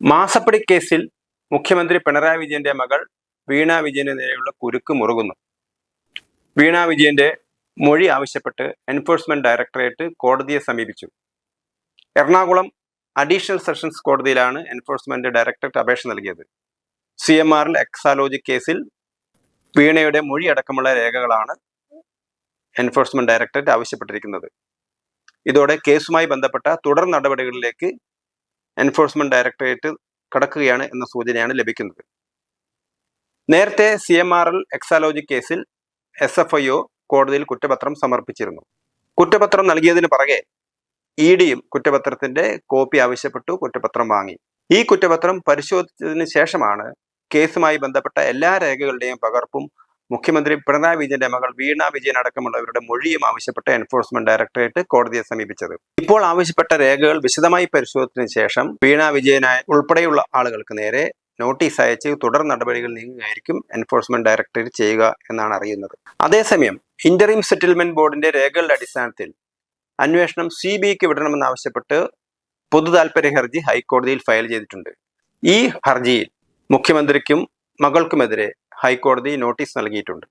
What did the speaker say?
മാസപ്പടി കേസിൽ മുഖ്യമന്ത്രി പിണറായി വിജയന്റെ മകൾ വീണ വിജയന് നേരെയുള്ള കുരുക്ക് മുറുകുന്നു. വീണ വിജയന്റെ മൊഴി ആവശ്യപ്പെട്ട് എൻഫോഴ്സ്മെന്റ് ഡയറക്ടറേറ്റ് കോടതിയെ സമീപിച്ചു. എറണാകുളം അഡീഷണൽ സെഷൻസ് കോടതിയിലാണ് എൻഫോഴ്സ്മെന്റ് ഡയറക്ടറേറ്റ് അപേക്ഷ നൽകിയത്. CMRL എക്സാലോജി കേസിൽ വീണയുടെ മൊഴി അടക്കമുള്ള രേഖകളാണ് എൻഫോഴ്സ്മെന്റ് ഡയറക്ടറേറ്റ് ആവശ്യപ്പെട്ടിരിക്കുന്നത്. ഇതോടെ കേസുമായി ബന്ധപ്പെട്ട തുടർ നടപടികളിലേക്ക് എൻഫോഴ്സ്മെന്റ് ഡയറക്ടറേറ്റ് കടക്കുകയാണ് എന്ന സൂചനയാണ് ലഭിക്കുന്നത്. നേരത്തെ CMRL എക്സാലോജി കേസിൽ SFIO കോടതിയിൽ കുറ്റപത്രം സമർപ്പിച്ചിരുന്നു. കുറ്റപത്രം നൽകിയതിന് പുറകെ EDയും കുറ്റപത്രത്തിന്റെ കോപ്പി ആവശ്യപ്പെട്ടു കുറ്റപത്രം വാങ്ങി. ഈ കുറ്റപത്രം പരിശോധിച്ചതിന് ശേഷമാണ് കേസുമായി ബന്ധപ്പെട്ട എല്ലാ രേഖകളുടെയും പകർപ്പും മുഖ്യമന്ത്രി പിണറായി വിജയന്റെ മകൾ വീണ വിജയൻ അടക്കമുള്ളവരുടെ മൊഴിയും ആവശ്യപ്പെട്ട എൻഫോഴ്സ്മെന്റ് ഡയറക്ടറേറ്റ് കോടതിയെ സമീപിച്ചത്. ഇപ്പോൾ ആവശ്യപ്പെട്ട രേഖകൾ വിശദമായി പരിശോധിച്ചതിന് ശേഷം വീണ വിജയനായ ഉൾപ്പെടെയുള്ള ആളുകൾക്ക് നേരെ നോട്ടീസ് അയച്ച് തുടർ നടപടികൾ നീങ്ങുകയായിരിക്കും എൻഫോഴ്സ്മെന്റ് ഡയറക്ടറേറ്റ് ചെയ്യുക എന്നാണ് അറിയുന്നത്. അതേസമയം ഇന്ററിം സെറ്റിൽമെന്റ് ബോർഡിന്റെ രേഖകളുടെ അടിസ്ഥാനത്തിൽ അന്വേഷണം CBIക്ക് വിടണമെന്നാവശ്യപ്പെട്ട് പൊതു താൽപര്യ ഹർജി ഹൈക്കോടതിയിൽ ഫയൽ ചെയ്തിട്ടുണ്ട്. ഈ ഹർജിയിൽ മുഖ്യമന്ത്രിക്കും മകൾക്കുമെതിരെ ഹൈക്കോടതി നോട്ടീസ് നൽകിയിട്ടുണ്ട്.